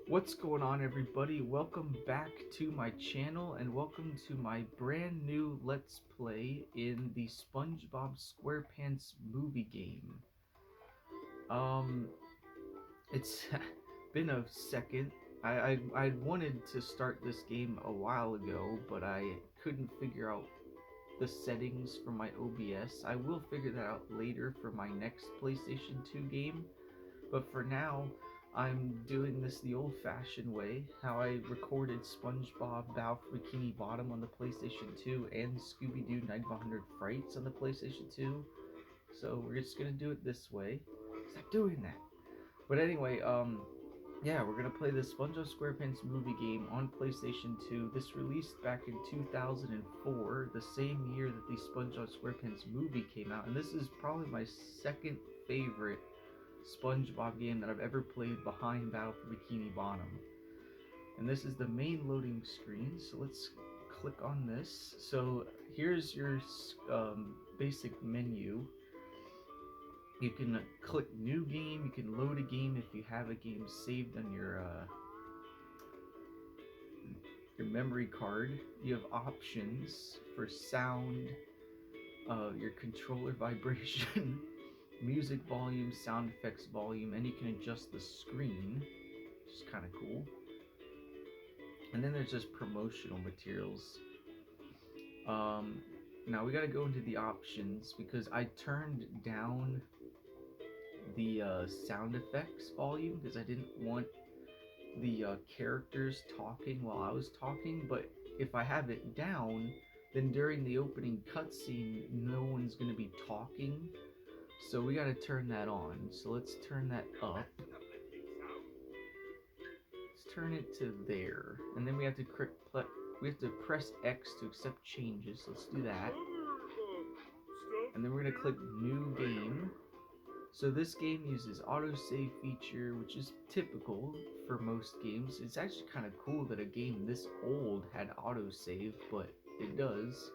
What's going on, everybody? Welcome back to my channel and welcome to my brand new Let's Play in the Spongebob SquarePants movie game. Um, it's been a second. I wanted to start this game a while ago, but I couldn't figure out the settings for my OBS. I will figure that out later for my next PlayStation 2 game. But for now, I'm doing this the old-fashioned way, how I recorded SpongeBob Bow Bikini Bottom on the PlayStation 2 and Scooby-Doo 9500 Frights on the PlayStation 2. So we're just gonna do it this way. Stop doing that. But anyway, yeah, we're gonna play the SpongeBob SquarePants movie game on PlayStation 2. This released back in 2004, the same year that the SpongeBob SquarePants movie came out, and this is probably my second favorite SpongeBob game that I've ever played behind Battle for Bikini Bottom. And this is the main loading screen, so let's click on this. So here's your basic menu. You can click new game, you can load a game if you have a game saved on your memory card. You have options for sound, your controller vibration, music volume, sound effects volume, and you can adjust the screen, which is kind of cool. And then there's just promotional materials. Now we gotta go into the options because I turned down the sound effects volume because I didn't want the characters talking while I was talking. But if I have it down, then during the opening cutscene, no one's gonna be talking. So we gotta turn that on. So let's turn that up. Let's turn it to there, and then we have to press X to accept changes. Let's do that. And then we're gonna click New Game. So this game uses autosave feature, which is typical for most games. It's actually kind of cool that a game this old had autosave, but it does.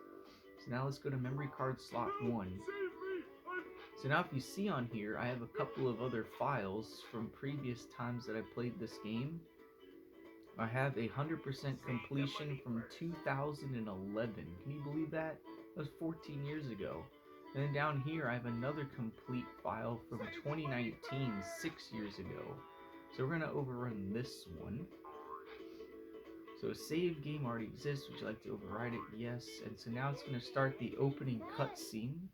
So now let's go to memory card slot 1. So now if you see on here, I have a couple of other files from previous times that I played this game. I have a 100% completion from 2011. Can you believe that? That was 14 years ago. And then down here, I have another complete file from 2019, 6 years ago. So we're going to overrun this one. So a save game already exists. Would you like to override it? Yes. And so now it's going to start the opening cutscene.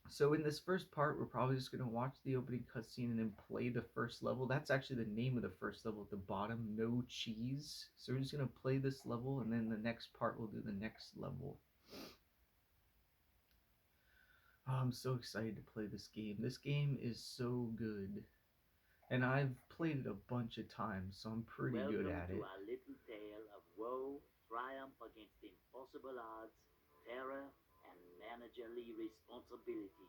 So in this first part, we're probably just going to watch the opening cutscene and then play the first level. That's actually the name of the first level at the bottom, No Cheese. So we're just going to play this level, and then the next part we'll do the next level. Oh, I'm so excited to play this game. This game is so good. And I've played it a bunch of times, so I'm pretty good at it. Welcome to our little tale of woe, triumph against impossible odds, terror, and managerly responsibility.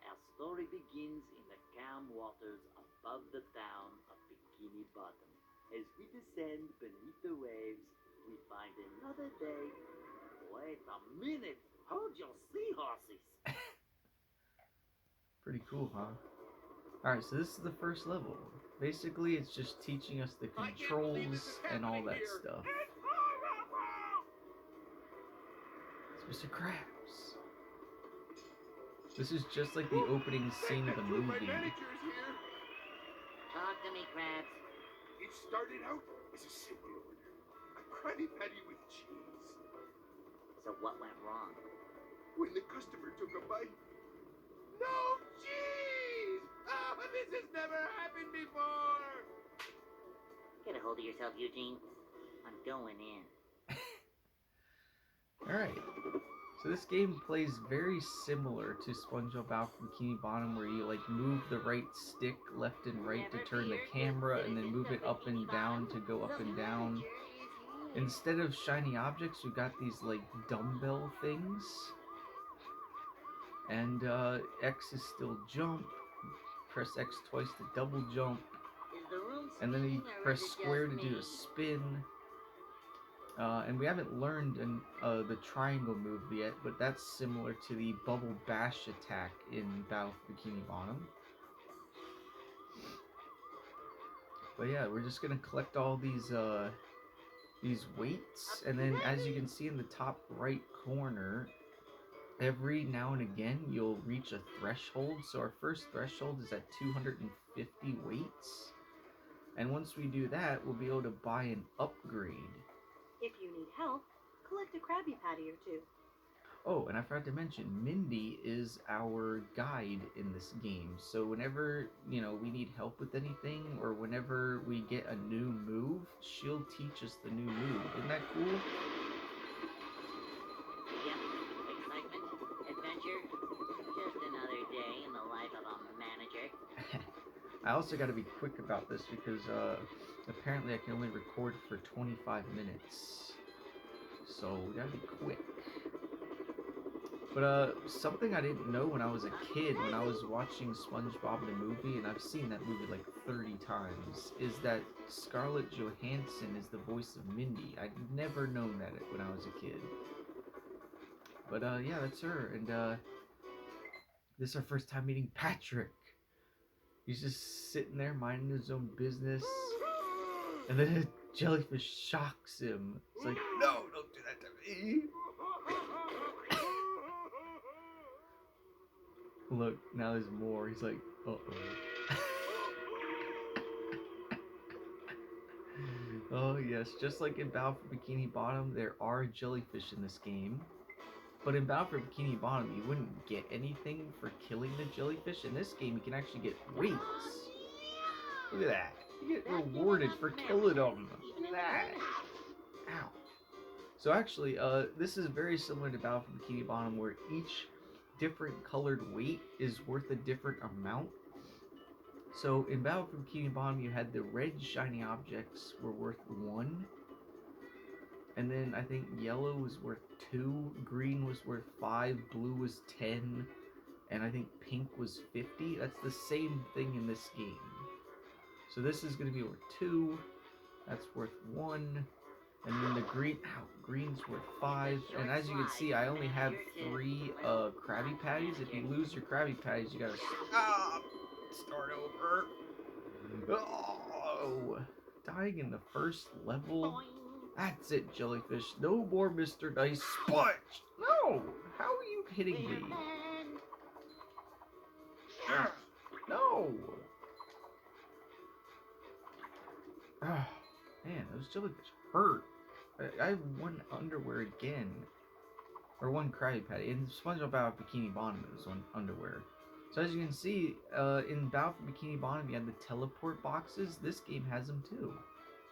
Our story begins in the calm waters above the town of Bikini Bottom. As we descend beneath the waves, we find another day. Wait a minute! Hold your seahorses! Pretty cool, huh? Alright, so this is the first level. Basically, it's just teaching us the controls and all that stuff. It's Mr. Krabs. This is just like the opening scene of the movie. Talk to me, Krabs. It started out as a simple order. A Krabby Patty with cheese. So what went wrong? When the customer took a bite, no cheese! Oh, this has never happened before! Get a hold of yourself, Eugene. I'm going in. Alright. So this game plays very similar to SpongeBob Bow from Bikini Bottom, where you like move the right stick left and right to turn the camera, and then move it up and down to go up and down. Instead of shiny objects, we've got these like dumbbell things. And X is still jump. Press X twice to double jump. And then you press square to do a spin. And we haven't learned the triangle move yet, but that's similar to the bubble bash attack in Battle for Bikini Bottom. But yeah, we're just gonna collect all these weights, and then as you can see in the top right corner, every now and again you'll reach a threshold. So our first threshold is at 250 weights, and once we do that, we'll be able to buy an upgrade. If you need help, collect a Krabby Patty or two. Oh, and I forgot to mention, Mindy is our guide in this game. So whenever, we need help with anything, or whenever we get a new move, she'll teach us the new move. Isn't that cool? Yep, excitement, adventure, just another day in the life of a manager. I also got to be quick about this because apparently I can only record for 25 minutes. So we gotta be quick. But something I didn't know when I was a kid, when I was watching Spongebob the movie, and I've seen that movie like 30 times, is that Scarlett Johansson is the voice of Mindy. I'd never known that when I was a kid. But yeah, that's her. And this is our first time meeting Patrick. He's just sitting there minding his own business. And then a jellyfish shocks him. It's like, no, don't do that to me. Look, now there's more. He's like, uh-oh. Oh, yes. Just like in Battle for Bikini Bottom, there are jellyfish in this game. But in Battle for Bikini Bottom, you wouldn't get anything for killing the jellyfish. In this game, you can actually get weights. Look at that. You get rewarded for killing them. Look at that. Ow. So actually, this is very similar to Battle for Bikini Bottom, where each different colored weight is worth a different amount. So in Battle for Bikini Bottom, you had the red shiny objects were worth 1. And then I think yellow was worth 2, green was worth 5, blue was 10, and I think pink was 50. That's the same thing in this game. So this is going to be worth 2, that's worth 1, and then the green's worth 5. And as you can see, I only have 3 Krabby Patties. If you lose your Krabby Patties, you gotta start over. Oh, dying in the first level. That's it, jellyfish. No more Mr. Nice Sponge. No, how are you hitting me? No. Man, those jellyfish hurt. I have 1 underwear again. Or 1 Krabby Patty. In SpongeBob Battle for Bikini Bottom, it was 1 underwear. So as you can see, in Battle for Bikini Bottom, you had the teleport boxes. This game has them too.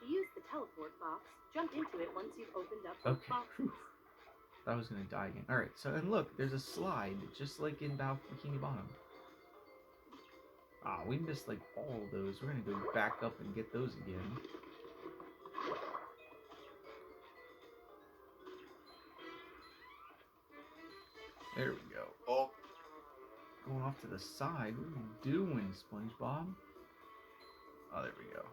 To use the teleport box, jump into it once you've opened up both boxes. Whew. I was gonna die again. Alright, so and look, there's a slide, just like in Battle for Bikini Bottom. Ah, we missed like all of those. We're gonna go back up and get those again. There we go. Oh, going off to the side. What are you doing, SpongeBob? Oh, there we go.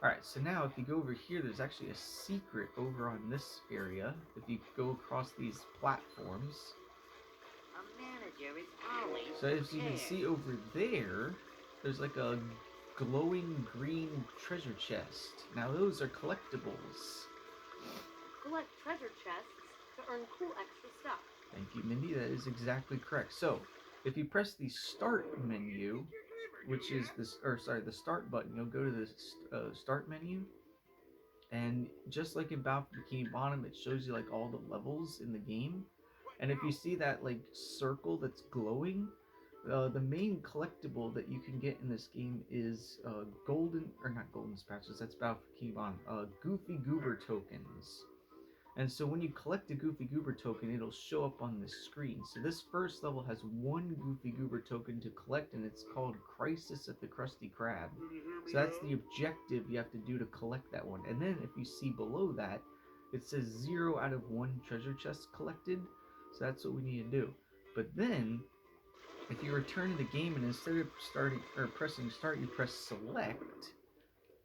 Alright, so now if you go over here, there's actually a secret over on this area. If you go across these platforms. A manager is always So as you can see over there, there's like a glowing green treasure chest. Now those are collectibles. Collect treasure chests to earn cool extra stuff. Thank you, Mindy. That is exactly correct. So, if you press the start menu, which is this, or sorry, the start button, you'll go to the start menu, and just like in Battle for Bikini Bottom, it shows you like all the levels in the game. And if you see that like circle that's glowing, the main collectible that you can get in this game is golden, or not golden spatulas, that's Battle for Bikini Bottom, Goofy Goober tokens. And so when you collect a Goofy Goober token, it'll show up on the screen. So this first level has 1 Goofy Goober token to collect, and it's called Crisis at the Krusty Krab. So that's the objective you have to do to collect that one. And then if you see below that, it says 0 out of 1 treasure chest collected. So that's what we need to do. But then, if you return to the game and instead of pressing start, you press select,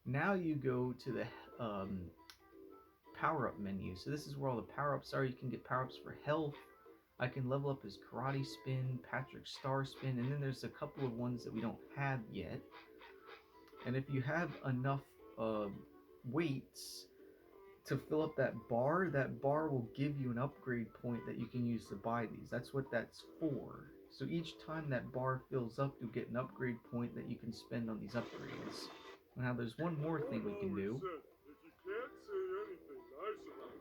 now you go to the power-up menu. So this is where all the power-ups are. You can get power-ups for health. I can level up his karate spin, Patrick's star spin, and then there's a couple of ones that we don't have yet. And if you have enough weights to fill up that bar will give you an upgrade point that you can use to buy these. That's what that's for. So each time that bar fills up, you'll get an upgrade point that you can spend on these upgrades. Now there's one more thing we can do.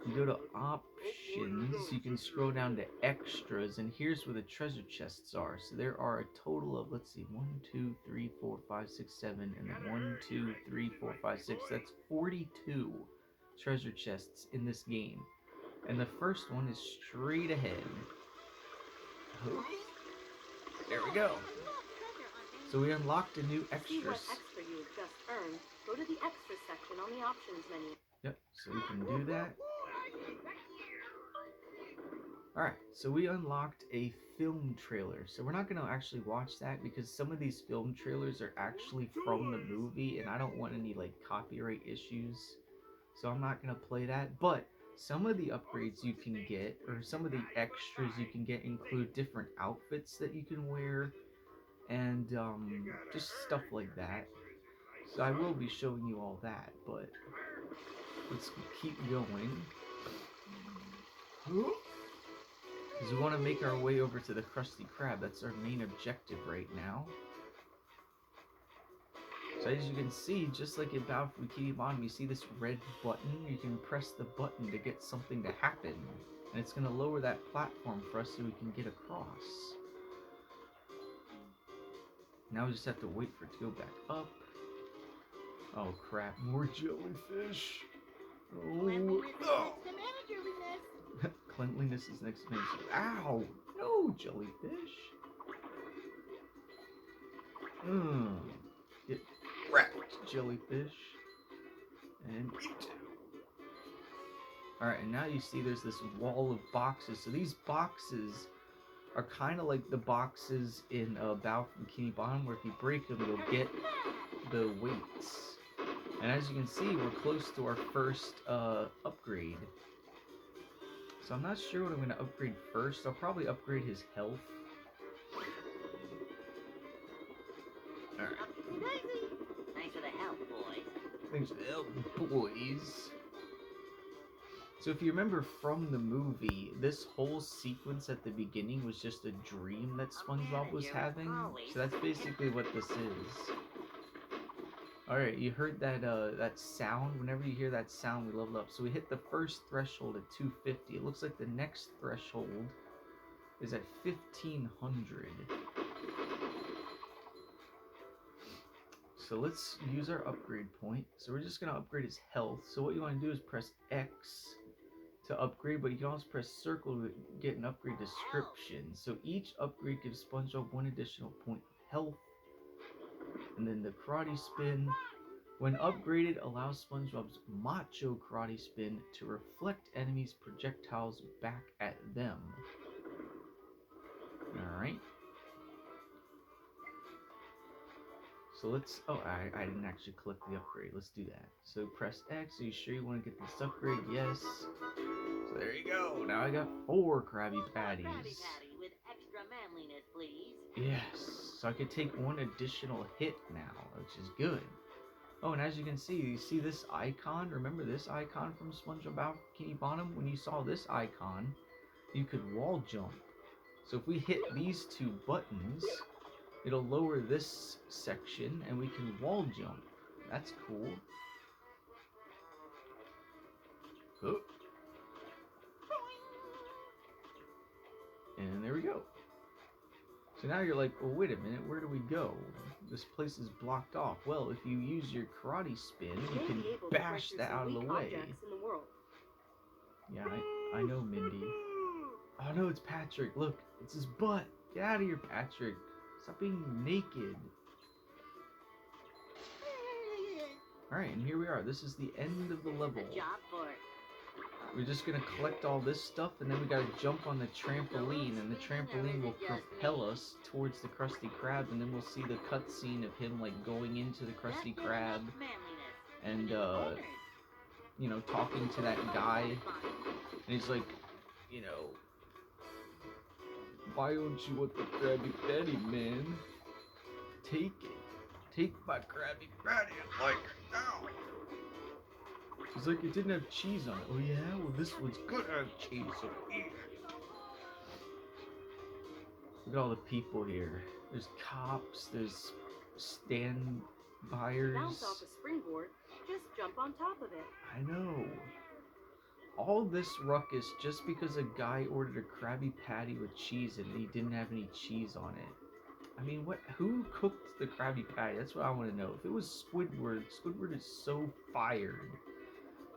You go to options, you can scroll down to extras, and here's where the treasure chests are. So there are a total of, let's see, 1, 2, 3, 4, 5, 6, 7, and then 1, 2, 3, 4, 5, 6. That's 42 treasure chests in this game. And the first one is straight ahead. Oh, there we go. So we unlocked a new To see what extra. extra you have just earned, go to the extra section on the options menu. Yep, so we can do that. Alright, so we unlocked a film trailer. So we're not going to actually watch that because some of these film trailers are actually from the movie and I don't want any like copyright issues. So I'm not going to play that. But some of the upgrades you can get, or some of the extras you can get, include different outfits that you can wear and just stuff like that. So I will be showing you all that, but let's keep going. Because we want to make our way over to the Krusty Krab. That's our main objective right now. So as you can see, just like in Battle for Bikini Bottom, you see this red button. You can press the button to get something to happen. And it's going to lower that platform for us so we can get across. Now we just have to wait for it to go back up. Oh crap, more jellyfish. Oh. Cleanliness is next to management. Ow! No, jellyfish. Get wrecked, jellyfish. And eat. Alright, and now you see there's this wall of boxes. So these boxes are kind of like the boxes in Battle for Bikini Bottom, where if you break them, you'll get the weights. And as you can see, we're close to our first upgrade. So I'm not sure what I'm going to upgrade first. I'll probably upgrade his health. Alright. Thanks for the help, boys. Thanks for the help, boys. So if you remember from the movie, this whole sequence at the beginning was just a dream that SpongeBob was having. So that's basically what this is. Alright, you heard that that sound. Whenever you hear that sound, we level up. So we hit the first threshold at 250. It looks like the next threshold is at 1500. So let's use our upgrade point. So we're just going to upgrade his health. So what you want to do is press X to upgrade, but you can also press circle to get an upgrade description. So each upgrade gives SpongeBob 1 additional point of health. And then the karate spin, when upgraded, allows SpongeBob's macho karate spin to reflect enemies' projectiles back at them. Alright. So let's, oh, I didn't actually click the upgrade. Let's do that. So press X. Are you sure you want to get this upgrade? Yes. So there you go. Now I got 4 Krabby Patties. Krabby Patty with extra manliness, please. Yes. So I could take 1 additional hit now, which is good. Oh, and as you can see, you see this icon? Remember this icon from SpongeBob Battle for Bikini Bottom? When you saw this icon, you could wall jump. So if we hit these 2 buttons, it'll lower this section and we can wall jump. That's cool. Oh. And there we go. So now you're like, well, wait a minute, where do we go? This place is blocked off. Well, if you use your karate spin, you can bash that out of the way. Yeah, I know, Mindy. Oh no, it's Patrick. Look, it's his butt. Get out of here, Patrick. Stop being naked. Alright, and here we are. This is the end of the level. We're just gonna collect all this stuff, and then we gotta jump on the trampoline, and the trampoline will propel us towards the Krusty Krab, and then we'll see the cutscene of him, like, going into the Krusty Krab, and, you know, talking to that guy, and he's like, you know, why don't you want the Krabby Patty, man? Take it. Take my Krabby Patty and like it now. She's like, it didn't have cheese on it. Oh yeah? Well, this one's gonna have cheese on it. Look at all the people here. There's cops, there's stand buyers. Bounce off a springboard, just jump on top of it. I know. All this ruckus just because a guy ordered a Krabby Patty with cheese and he didn't have any cheese on it. I mean, what? Who cooked the Krabby Patty? That's what I want to know. If it was Squidward, Squidward is so fired.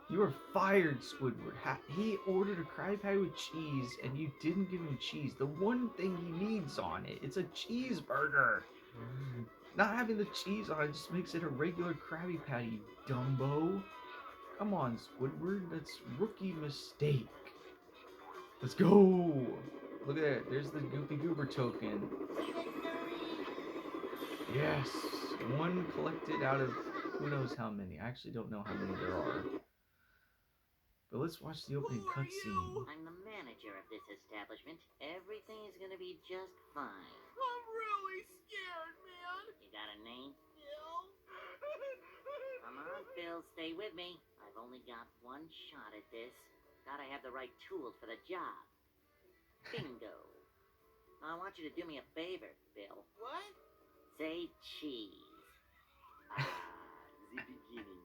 You are fired, Squidward. He ordered a Krabby Patty with cheese and you didn't give him cheese. The one thing he needs on it, it's a cheeseburger. Not having the cheese on it just makes it a regular Krabby Patty, you dumbo. Come on, Squidward. That's rookie mistake. Let's go. Look at that. There's the Goofy Goober token. Yes. One collected out of who knows how many. I actually don't know how many there are. But let's watch the opening cutscene. I'm the manager of this establishment. Everything is gonna be just fine. I'm really scared, man. You got a name? Phil? Come on, Phil, stay with me. I've only got one shot at this. Gotta have the right tools for the job. Bingo. I want you to do me a favor, Bill. What? Say cheese. Ah, the beginning.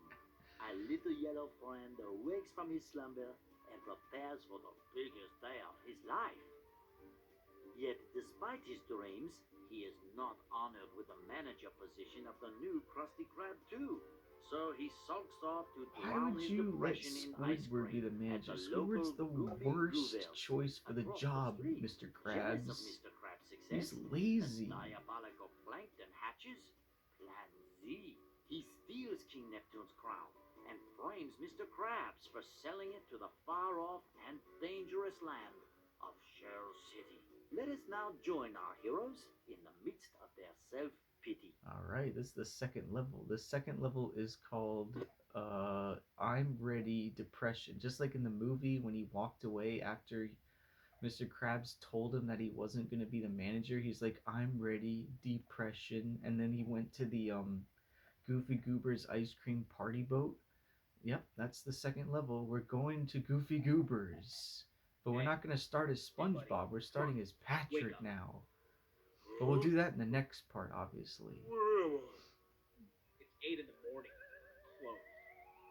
A little yellow friend awakes from his slumber and prepares for the biggest day of his life. Yet, despite his dreams, he is not honored with the manager position of the new Krusty Krab 2. So he sulks off to Why drown would his you let depression in ice Squidward be cream the manager? at the Squidward's the local Goofy worst Gooville choice for the across job, street. Mr. Jealous of Krabs. Mr. Krabs' success, He's the lazy. diabolical plankton hatches Plan Z. He steals King Neptune's crown and frames Mr. Krabs for selling it to the far-off and dangerous land of Shell City. Let us now join our heroes in the midst of their self-pity. Alright, this is the second level. The second level is called I'm Ready Depression. Just like in the movie when he walked away after Mr. Krabs told him that he wasn't going to be the manager, he's like, I'm ready, depression. And then he went to the Goofy Goober's ice cream party boat. Yep, that's the second level. We're going to Goofy Goober's. But we're not going to start as SpongeBob. We're starting as Patrick now. But we'll do that in the next part, obviously. Where am I? It's 8 in the morning. Close.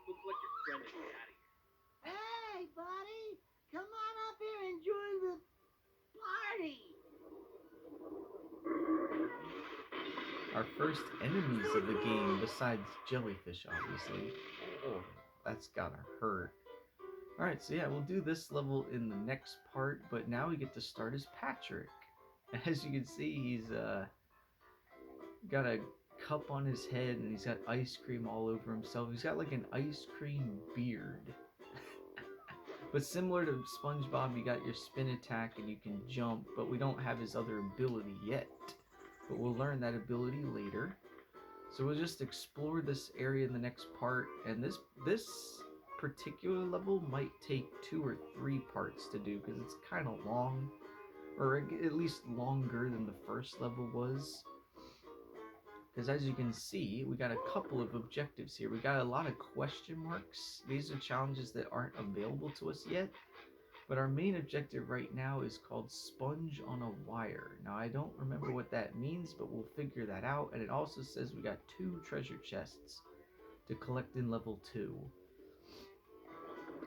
Go collect your friend and get out of here. Hey, buddy! Come on up here and join the party! Our first enemies of the game, besides jellyfish, obviously. Oh, that's gotta hurt. Alright, so yeah, we'll do this level in the next part, but now we get to start as Patrick. As you can see, he's got a cup on his head and he's got ice cream all over himself. He's got like an ice cream beard. But similar to SpongeBob, you got your spin attack and you can jump, but we don't have his other ability yet. But we'll learn that ability later. So we'll just explore this area in the next part, and this particular level might take 2 or 3 parts to do because it's kind of long, or at least longer than the first level was. Because as you can see, we got a couple of objectives here. We got a lot of question marks. These are challenges that aren't available to us yet. But our main objective right now is called Sponge on a Wire. Now, I don't remember what that means, but we'll figure that out. And it also says we got 2 treasure chests to collect in level 2.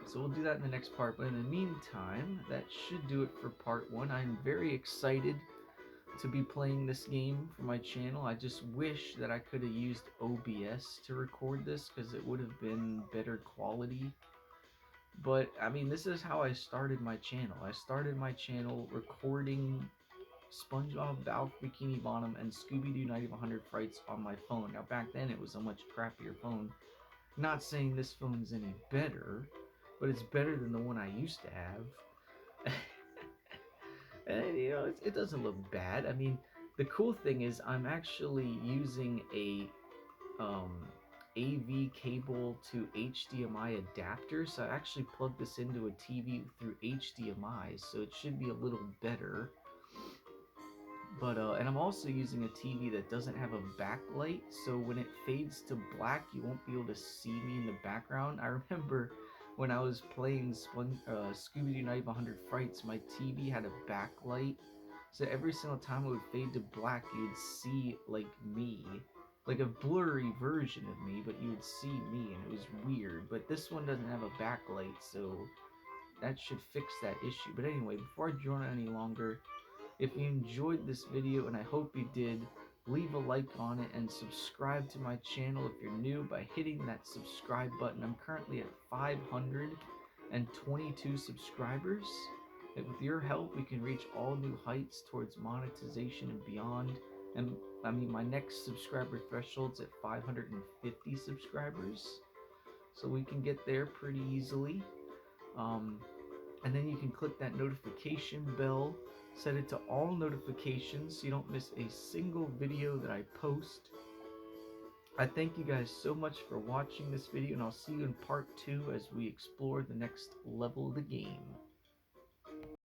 So we'll do that in the next part. But in the meantime, that should do it for part 1. I'm very excited to be playing this game for my channel. I just wish that I could have used OBS to record this because it would have been better quality. But, I mean, this is how I started my channel. I started my channel recording SpongeBob, Balf Bikini Bottom, and Scooby-Doo Night of 100 Frights on my phone. Now, back then, it was a much crappier phone. Not saying this phone's any better, but it's better than the one I used to have. And, you know, it doesn't look bad. I mean, the cool thing is I'm actually using a AV cable to HDMI adapter, so I actually plugged this into a TV through HDMI, so it should be a little better. But and I'm also using a TV that doesn't have a backlight, so when it fades to black, you won't be able to see me in the background. I remember when I was playing Scooby-Doo Night of 100 Frights, my TV had a backlight, so every single time it would fade to black, you'd see like me, like a blurry version of me, but you would see me, and it was weird. But this one doesn't have a backlight, so that should fix that issue. But anyway, before I drone on any longer, if you enjoyed this video, and I hope you did, leave a like on it and subscribe to my channel if you're new by hitting that subscribe button. I'm currently at 522 subscribers. And with your help, we can reach all new heights towards monetization and beyond. And I mean, my next subscriber threshold's at 550 subscribers, so we can get there pretty easily. And then you can click that notification bell, set it to all notifications so you don't miss a single video that I post. I thank you guys so much for watching this video, and I'll see you in part 2 as we explore the next level of the game.